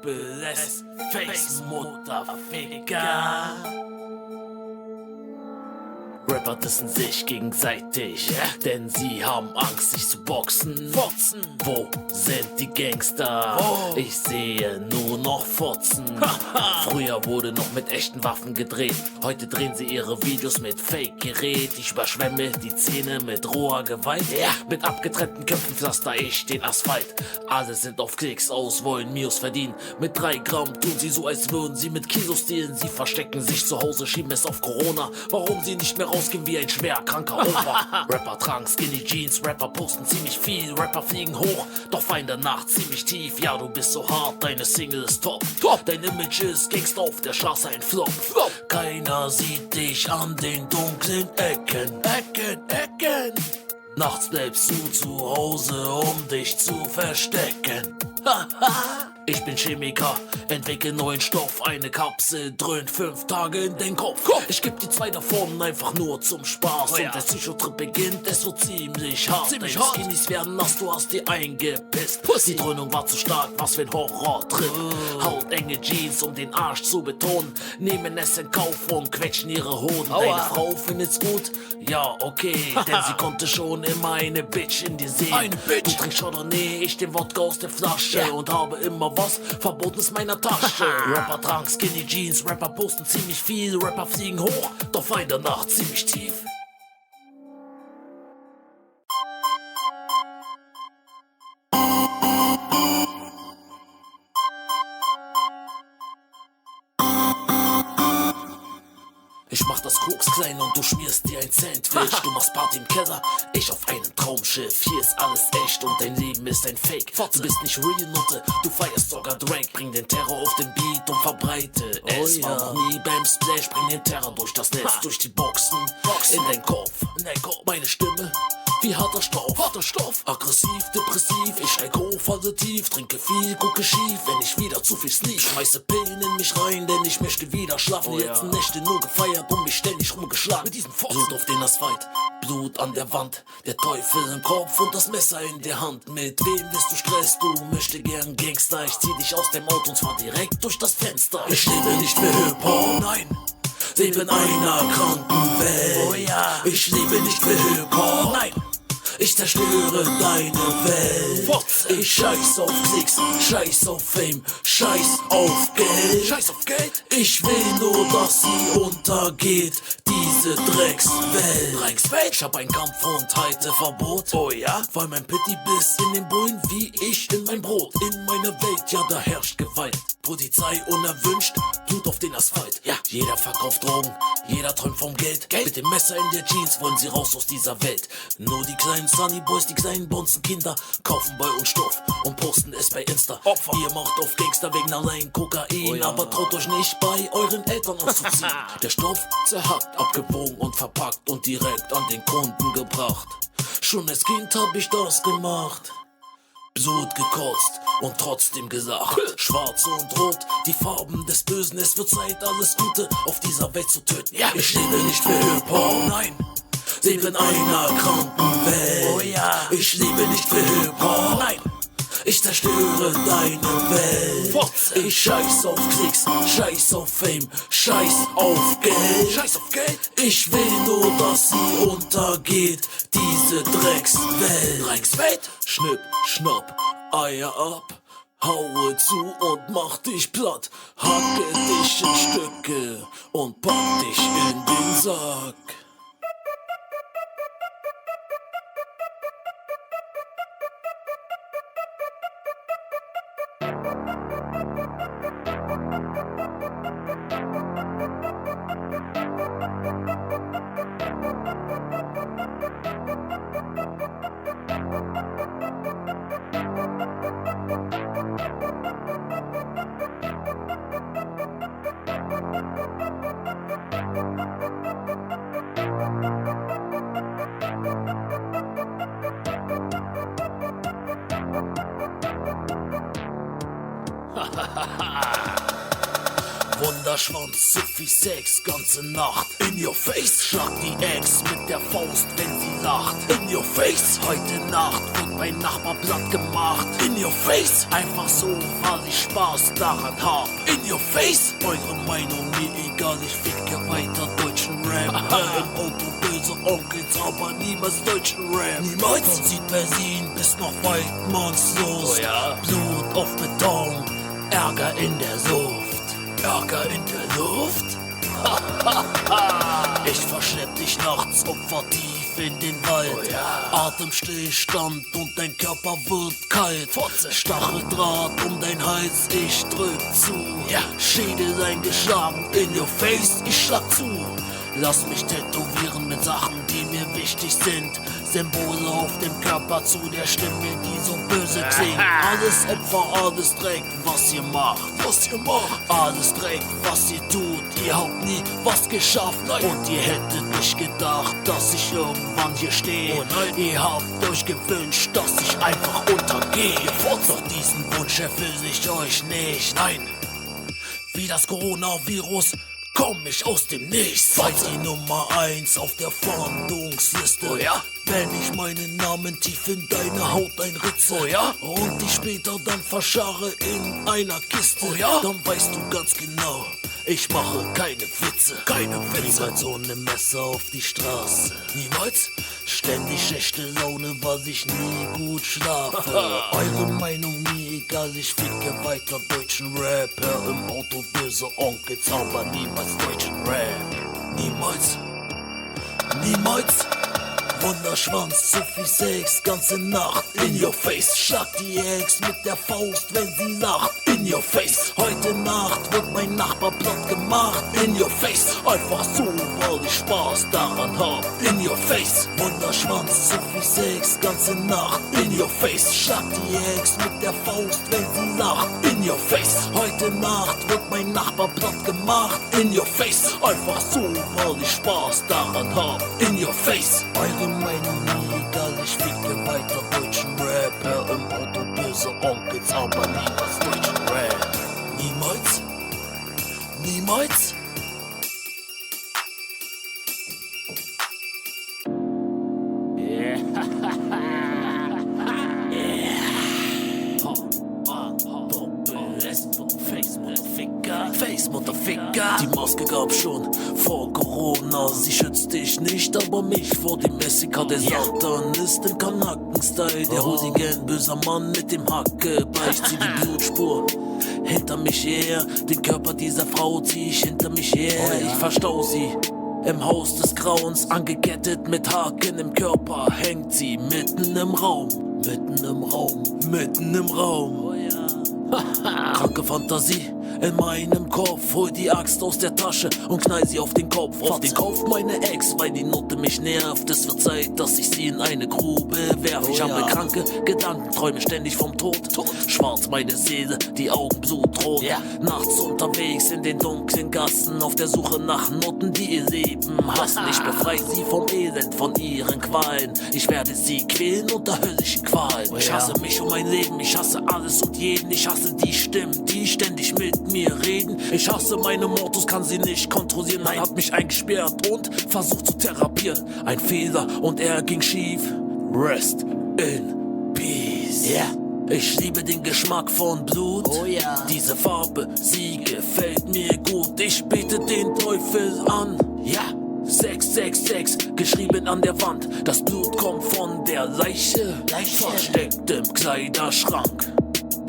Doppel-S-Face, Mutterficker. Rapper dissen sich gegenseitig, denn sie haben Angst, sich zu boxen. Wo sind die Gangster? Ich sehe nur noch Fotzen. Früher wurde noch mit echten Waffen gedreht. Heute drehen sie ihre Videos mit Fake-Gerät. Ich überschwemme die Szene mit roher Gewalt. Mit abgetrennten Köpfen pflaster ich den Asphalt. Alle sind auf Klicks aus, wollen Mios verdienen. Mit 3 Gramm tun sie so, als würden sie mit Kilos stehlen. Sie verstecken sich zu Hause, schieben es auf Corona. Warum sie nicht mehr rausgehen wie ein schwer kranker Opa. Rapper tragen Skinny Jeans, Rapper posten ziemlich viel, Rapper fliegen hoch, doch fallen danach ziemlich tief. Ja, du bist so hart, deine Single ist top. Dein Image ist Gangsta auf der Straße ein Flop. Keiner sieht dich an den dunklen Ecken. Nachts bleibst du zu Hause, um dich zu verstecken. Ich bin Chemiker, entwickle neuen Stoff. Eine Kapsel dröhnt 5 Tage in den Kopf. Ich geb die 2 davon einfach nur zum Spaß. Und der Psychotrip beginnt, es wird ziemlich hart. Deine Skinnies werden nass, du hast dir eingepisst. Die Dröhnung war zu stark, was für ein Horrortrip. Hautenge Jeans, um den Arsch zu betonen. Nehmen es in Kauf und quetschen ihre Hoden. Deine Frau findet's gut? Ja, okay. Denn sie konnte schon immer eine Bitch in dir sehen. Du trinkst Chardonnay, ich den Wodka aus der Flasche. Und habe immer was Verbotenes meiner Tasche. Rapper tragen Skinny Jeans, Rapper posten ziemlich viel, Rapper fliegen hoch, doch fallen danach ziemlich tief. Ich mach das Koks klein und du schmierst dir ein Sandwich. Du machst Party im Keller, ich auf einem Traumschiff. Hier ist alles echt und dein Leben ist ein Fake. Du bist nicht real, Nutte, du feierst sogar Drake. Bring den Terror auf den Beat und verbreite es. War noch nie beim Splash, bring den Terror durch das Netz. Durch die Boxen, in dein Kopf. Meine Stimme, wie harter Stoff. Aggressiv, depressiv, ich steig hoch, falle tief. Trinke viel, gucke schief, wenn ich wieder zu viel sleep. Schmeiße Pillen in mich rein, denn ich möchte wieder schlafen. Die letzten Nächte nur gefeiert und mich ständig rumgeschlagen. Mit diesem Blut auf den Asphalt, Blut an der Wand. Der Teufel im Kopf und das Messer in der Hand. Mit wem bist du Stress? Du möchte gern Gangster. Ich zieh dich aus dem Auto und zwar direkt durch das Fenster. Ich lebe nicht für Hip-Hop, nein. Lebe in einer kranken Welt. Ich lebe nicht für Hip-Hop, nein. Ich zerstöre deine Welt. Ich scheiß auf Klicks, scheiß auf Fame, scheiß auf Geld. Ich will nur, dass sie untergeht, diese Dreckswelt. Ich hab ein Kampf- und Halteverbot. Weil mein Pitti biss in den Bullen wie ich in mein Brot. In meiner Welt, ja, da herrscht Gewalt. Polizei unerwünscht, Blut auf den Asphalt. Jeder verkauft Drogen, jeder träumt vom Geld. Mit dem Messer in der Jeans wollen sie raus aus dieser Welt. Nur die kleinen Sunny Boys, die kleinen Bonzenkinder kaufen bei uns Stoff und posten es bei Insta. Ihr macht auf Gangster wegen allein Kokain, aber traut euch nicht bei euren Eltern auszuziehen. Der Stoff zerhackt, abgewogen und verpackt und direkt an den Kunden gebracht. Schon als Kind hab ich das gemacht. Blut gekotzt und trotzdem gesagt, schwarz und rot, die Farben des Bösen. Es wird Zeit, alles Gute auf dieser Welt zu töten. Ich lebe nicht für Hip-Hop, nein. Lebe in einer kranken Welt. Ich lebe nicht für Hip-Hop, nein. Ich zerstöre deine Welt. Ich scheiß auf Klicks, scheiß auf Fame, scheiß auf Geld. Ich will nur, dass sie untergeht, diese Dreckswelt. Schnipp, schnapp, Eier ab. Haue zu und mach dich platt. Hacke dich in Stücke und pack dich in den Sack. Wunderschwanz, zu viel Sex, ganze Nacht. In your face, schlag die Ex mit der Faust, wenn sie lacht. In your face, heute Nacht wird mein Nachbar platt gemacht. In your face, einfach so, weil ich Spaß daran hab. In your face, eure Meinung mir egal, ich ficke weiter deutschen Rap. Im Auto böse Onkels, aber niemals deutschen Rap. Niemals von Südberlin bis nach Waldmanns los. Blut auf Beton, Ärger in der Luft. Ärger in der Luft? Ich verschlepp dich nachts Opfer tief in den Wald. Atemstillstand und dein Körper wird kalt. Stacheldraht um dein Hals, ich drück zu. Schädel eingeschlagen, in your face, ich schlag zu. Lass mich tätowieren mit Sachen, die mir wichtig sind. Symbole auf dem Körper zu der Stimme, die so böse klingt. Alles Opfer, alles Dreck, was ihr macht. Alles Dreck, was ihr tut. Ihr habt nie was geschafft. Und ihr hättet nicht gedacht, dass ich irgendwann hier stehe. Ihr habt euch gewünscht, dass ich einfach untergehe. Doch diesen Wunsch erfülle ich euch nicht. Nein, wie das Coronavirus komm ich aus dem Nichts. Seid die Nummer 1 auf der Fahndungsliste. Wenn ich meinen Namen tief in deine Haut einritze und dich später dann verscharre in einer Kiste, dann weißt du ganz genau, ich mache keine Witze. Niemals ohne Messer auf die Straße. Niemals? Ständig schlechte Laune, weil ich nie gut schlafe. Eure Meinung mir egal, ich ficke weiter deutschen Rap. Hör im Auto böse Onkels, aber niemals deutschen Rap. Niemals? Wunderschwanz, zu viel Sex, ganze Nacht. In your face, schlag die Ex mit der Faust, wenn sie lacht. In your face, heute Nacht wird mein Nachbar platt gemacht. In your face, einfach so, weil ich Spaß daran hab. In your face, Wunderschwanz, zu viel Sex, ganze Nacht. In your face, schlag die Ex mit der Faust, wenn sie lacht. In your face, heute Nacht wird mein Nachbar platt gemacht. In your face, einfach so, weil ich Spaß daran hab. In your face, eure Meinung nie egal, ich ficke weiter deutschen Rap. Hör im Auto böse Onkels, aber niemals deutschen Rap. Niemals? Face-Motherficker. Die Maske gab schon vor Corona, sie schützt dich nicht, aber mich vor dem Messiker. Der Satan ist im Kanaken-Style, der Hooligan, böser Mann mit dem Hackebeil. Ich zieh die Blutspur hinter mich her, den Körper dieser Frau zieh ich hinter mich her. Ich verstau sie im Haus des Grauens, angekettet mit Haken im Körper, hängt sie mitten im Raum. Kranke Fantasie in meinem Kopf, hol die Axt aus der Tasche und knall sie auf den Kopf. Auf den Kopf meine Ex, weil die Nutte mich nervt. Es wird Zeit, dass ich sie in eine Grube werf. Ich habe kranke Gedanken, träume ständig vom Tod. Schwarz meine Seele, die Augen blutrot. Nachts unterwegs in den dunklen Gassen, auf der Suche nach Noten, die ihr Leben hassen. Ich befreie sie vom Elend, von ihren Qualen. Ich werde sie quälen unter höllischen Qualen. Ich hasse mich und mein Leben, ich hasse alles und jeden. Ich hasse die Stimmen, die ständig mit mir reden. Ich hasse meine Mortus, kann sie nicht kontrollieren. Nein, hab mich eingesperrt und versucht zu therapieren. Ein Fehler und er ging schief. Rest in Peace. Ich liebe den Geschmack von Blut. Diese Farbe, sie gefällt mir gut. Ich bete den Teufel an. 666, geschrieben an der Wand. Das Blut kommt von der Leiche. Versteckt im Kleiderschrank.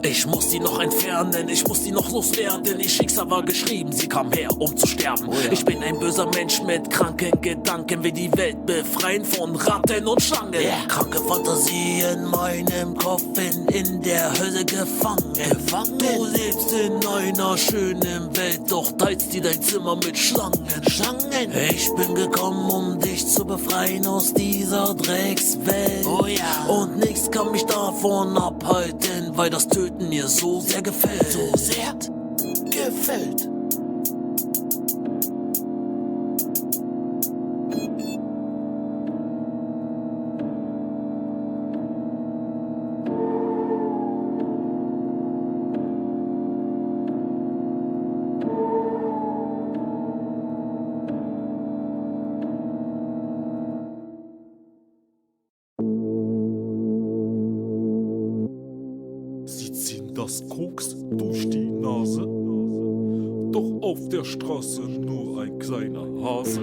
Ich muss sie noch entfernen, ich muss sie noch loswerden. Ihr Schicksal war geschrieben, sie kam her, um zu sterben. Ich bin ein böser Mensch mit kranken Gedanken, will die Welt befreien von Ratten und Schlangen. Kranke Fantasie in meinem Kopf, bin in der Hölle gefangen. Du lebst in einer schönen Welt, doch teilst dir dein Zimmer mit Schlangen. Ich bin gekommen, um dich zu befreien aus dieser Dreckswelt. Und nichts kann mich davon abhalten, weil das Töten mir so sehr gefällt. machst Koks durch die Nase, doch auf der Straße nur ein kleiner Hase.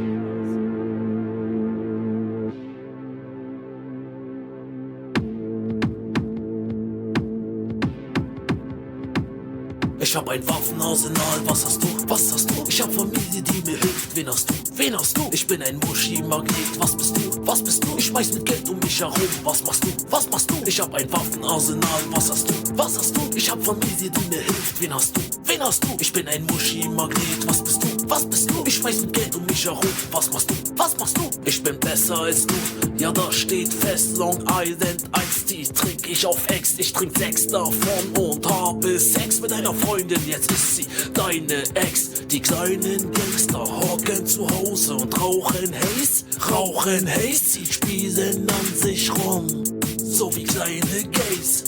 Ich hab ein Waffenarsenal, was hast du? Was hast du? Ich hab Familie, die mir hilft, wen hast du? Wen hast du? Ich bin ein Muschi-Magnet, was bist du? Was bist du? Ich schmeiß mit Geld um mich herum, was machst du? Was machst du? Ich hab ein Waffenarsenal, was hast du? Was hast du? Ich hab Familie, die mir hilft, wen hast du? Wen hast du? Ich bin ein Muschi-Magnet, was bist du? Was bist du? Ich schmeiß mit Geld um mich herum, was machst du? Was machst du? Ich bin besser als du, ja da steht fest, Long Island Iced Tea trink ich auf Ex, ich trink 6 davon und habe Sex mit einer Freundin, jetzt ist sie deine Ex. Die kleinen Gangster hocken zu Hause und rauchen Haze, sie spielen an sich rum, so wie kleine Gays.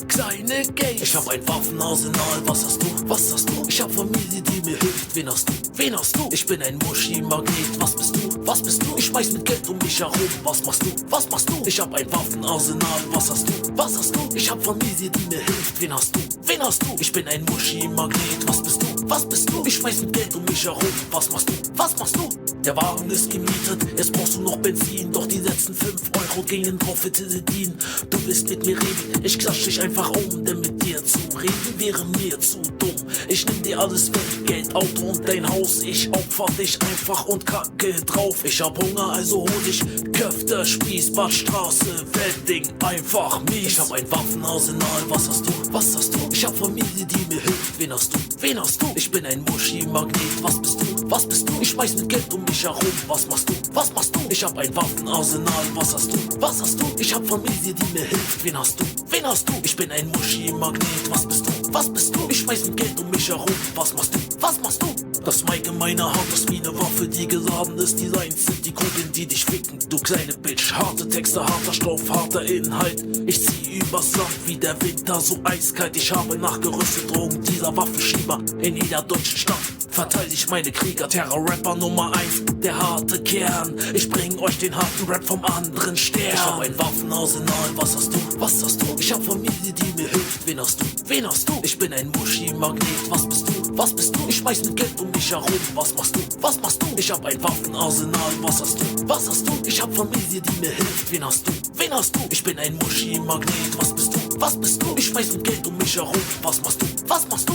Ich hab ein Waffenarsenal, was hast du? Was hast du? Ich hab Familie, die mir hilft, wen hast du? Wen hast du? Ich bin ein Muschi-Magnet, was bist du? Was bist du? Ich schmeiß mit Geld um mich herum, was machst du? Was machst du? Ich hab ein Waffenarsenal, was hast du? Was hast du? Ich hab Familie, die mir hilft, wen hast du? Wen hast du? Ich bin ein Muschi-Magnet, was bist du? Was bist du? Ich schmeiß mit Geld um mich herum, was machst du? Was machst du? Der Wagen ist gemietet, jetzt brauchst du noch Benzin, doch die letzten 5 Euro gingen drauf für Teledin. Du willst mit mir reden, ich klatsch dich einfach um, denn mit dir zu reden wäre mir zu dumm. Ich nimm dir alles weg, Geld, Auto und dein Haus, ich opfer dich einfach und kacke drauf. Ich hab Hunger, also hol ich Köfte, Spieß, Badstraße, Wedding, einfach mies. Ich hab ein Waffenarsenal, was hast du? Was hast du? Ich hab Familie, die mir hilft, wen hast du? Wen hast du? Ich bin ein Muschi-Magnet, was bist du? Was bist du? Ich schmeiß mit Geld um mich herum, was machst du? Was machst du? Ich hab ein Waffenarsenal, was hast du? Was hast du? Ich hab Familie, die mir hilft, wen hast du? Wen hast du? Ich bin ein Muschi-Magnet, was bist du? Was bist du? Ich schmeiß mit Geld um mich herum, was machst du? Was machst du? Das Mic in meiner Hand ist wie eine Waffe, die geladen ist. Die Lines sind die Kugeln, die dich ficken, du kleine Bitch. Harte Texte, harter Stoff, harter Inhalt. Ich zieh übers Land wie der Winter, so eiskalt. Ich habe nachgerüstet, Drogen, dieser Waffenschieber in jeder deutschen Stadt. Verteil ich meine Krieger, Terror-Rapper Nummer 1, der harte Kern. Ich bring euch den harten Rap vom anderen Stern. Ich hab ein Waffenarsenal, was hast du? Was hast du? Ich hab Familie, die mir hilft, wen hast du? Wen hast du? Ich bin ein Muschi-Magnet, was bist du? Was bist du? Ich schmeiß mit Geld um mich herum, was machst du? Was machst du? Ich hab ein Waffenarsenal, was hast du? Was hast du? Ich hab Familie, die mir hilft, wen hast du? Wen hast du? Ich bin ein Muschi-Magnet, was bist du? Was bist du? Ich schmeiß mit Geld um mich herum, was machst du? Was machst du?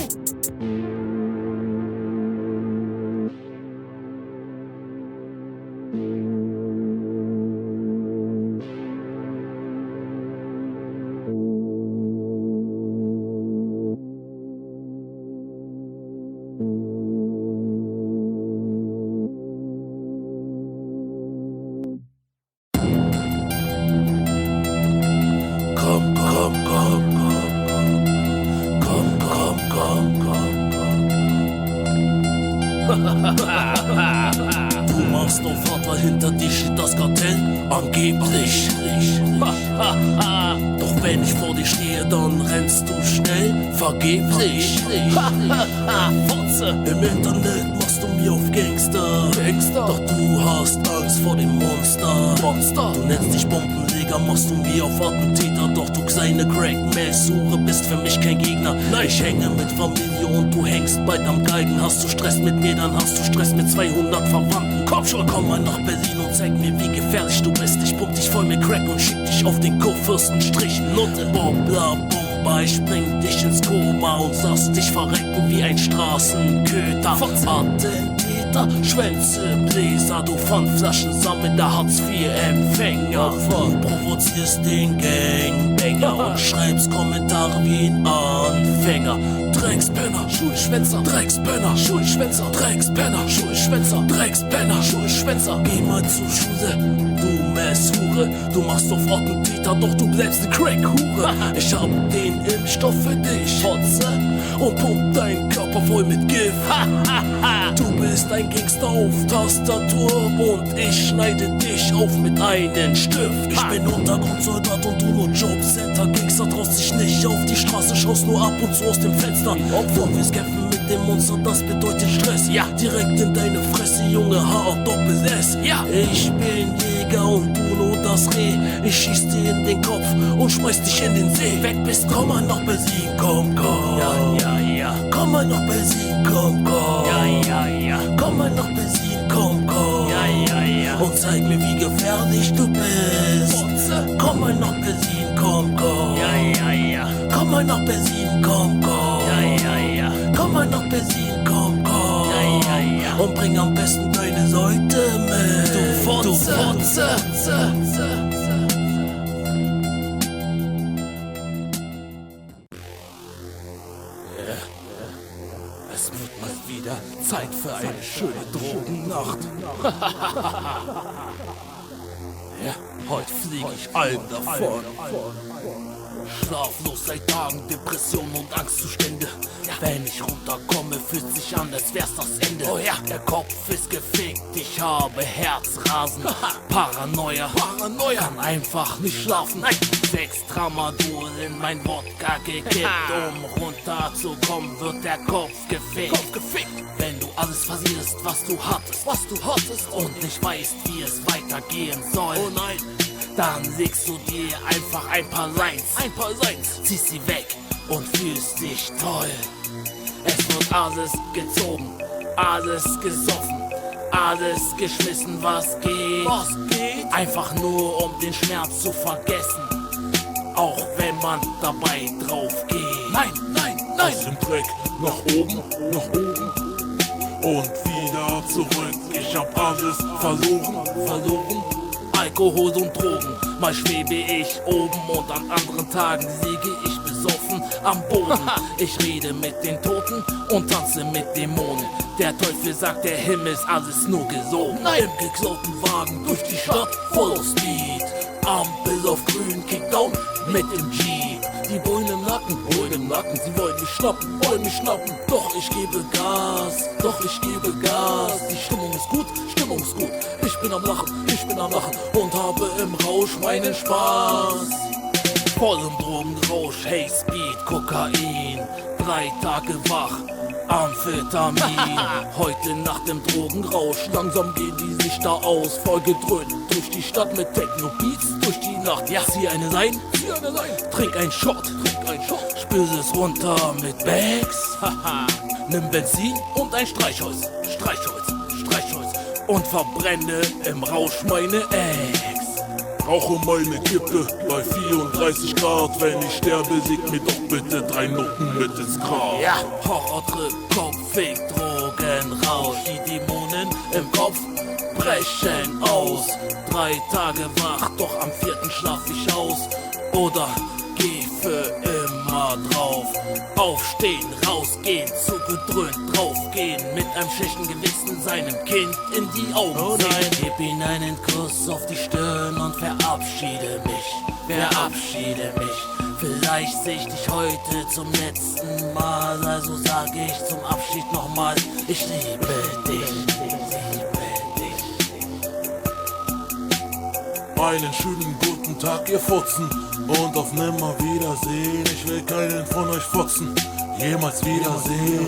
Du machst auf Vater, hinter dir steht das Kartell, angeblich. Doch wenn ich vor dir stehe, dann rennst du schnell, vergeblich. Im Internet machst du mir auf Gangster, doch du hast Angst vor dem Monster. Du nennst dich Bombenleger, machst du mir auf Attentäter, doch du kleine Crack-Mail-Suche bist für mich kein Gegner. Ich hänge mit Familie und du hängst bald am Galgen. Hast du Stress mit mir, dann hast du Stress mit 200 Verwandten. Komm schon, komm mal nach Berlin und zeig mir, wie gefährlich du bist. Ich pump dich voll mit Crack und schick dich auf den Kurfürstenstrich. Nutte, Bombla, Bomber, ich bring dich ins Koma und lass dich verrecken wie ein Straßenköter. Attentäter, Schwänze, Bläser, du Pfandflaschensammler, Hartz-IV-Empfänger. Du provozierst den Gangbanger und schreibst Kommentare wie ein Anfänger. Dreckspenner, Schulschwänzer, Dreckspenner, Schulschwänzer, Dreckspenner, Schulschwänzer, Dreckspenner, Schulschwänzer. Geh mal zur Schule, du Messhure. Du machst auf Attentäter, doch du bleibst ne Crack-Hure. Ich hab den Impfstoff für dich, Fotze, und pump deinen Körper voll mit Gift. Du bist ein Gangster auf Tastatur und ich schneide dich auf mit einem Stift. Ich bin Untergrundsoldat und du nur Jobcenter. Gangster traust dich nicht auf die Straße, schaust nur ab und zu aus dem Fenster. Obwohl wir's kämpfen mit dem Monster, das bedeutet Stress. Ja, direkt in deine Fresse, Junge, H-Doppel-S. Ja, ich bin Jäger und du nur das Reh. Ich schieß dir in den Kopf und schmeiß dich in den See. Weg bist, komm mal noch besiegen, komm, komm. Ja. Komm mal noch besiegen, komm, komm. Ja. Komm mal noch besiegen, komm, komm. Ja. Und zeig mir, wie gefährlich du bist. Komm mal noch besiegen, komm, komm. Ja. Komm mal noch besiegen, komm, komm. Ja. Komm mal noch besiegen, komm, komm. Ja. Und bring am besten deine Seite mit. Du Fotze. Es wird mal wieder Zeit für eine schöne Drogennacht. Ja, heute fliege ich allen davon. Schlaflos seit Tagen, Depression und Angstzustände. Wenn ich runterkomme, fühlt sich an, als wär's das Ende. Oh ja, der Kopf ist gefickt, ich habe Herzrasen. Paranoia, kann einfach nicht schlafen. 6 Tramadol in mein Wodka gekippt. Um runterzukommen, wird der Kopf gefickt. Wenn du alles verlierst, was du hattest und nicht weißt, wie es weitergehen soll. Oh nein. Dann legst du dir einfach ein paar Lines, ziehst sie weg und fühlst dich toll. Es wird alles gezogen, alles gesoffen, alles geschmissen, was geht. Einfach nur, um den Schmerz zu vergessen, auch wenn man dabei drauf geht. Nein. Aus dem Dreck nach oben und wieder zurück. Ich hab alles verloren. Alkohol und Drogen, mal schwebe ich oben und an anderen Tagen liege ich besoffen am Boden. Ich rede mit den Toten und tanze mit Dämonen. Der Teufel sagt, der Himmel ist alles nur gelogen. Im geklauten Wagen durch die Stadt, voll auf Speed. Ampel auf grün, Kickdown mit dem Jeep. Die Bullen im Nacken, sie wollen mich schnappen. Doch ich gebe Gas. Die Stimmung ist gut. Ich bin am Lachen und habe im Rausch meinen Spaß. Voll im Drogenrausch, hey Speed, Kokain. 3 Tage wach, Amphetamin. Heute nach dem Drogenrausch, langsam gehen die Lichter aus. Voll gedröhnt durch die Stadt mit Techno-Beats durch die Nacht. Ja, zieh eine Line, trink ein Shot. Spüre es runter mit Bags. Nimm Benzin und ein Streichholz. Und verbrenne im Rausch meine Eggs. Rauche meine Kippe bei 34 Grad. Wenn ich sterbe, leg mir doch bitte 3 Noten mit ins Grab. Ja, Horrortrip, Kopfweg, Drogenrausch. Die Dämonen im Kopf brechen aus. 3 Tage wach, doch am 4. schlaf ich aus. Oder geh für immer drauf. Aufstehen, rausgehen, zugedröhnt draufgehen. Mit einem schlechten Gewissen seinem Kind in die Augen sehen. Gib ihm einen Kuss auf die Stirn und verabschiede mich. Vielleicht seh ich dich heute zum letzten Mal. Also sag ich zum Abschied nochmal, ich liebe dich. Einen schönen guten Tag, ihr Fotzen, und auf Nimmerwiedersehen. Ich will keinen von euch fotzen. Jemals wiedersehen.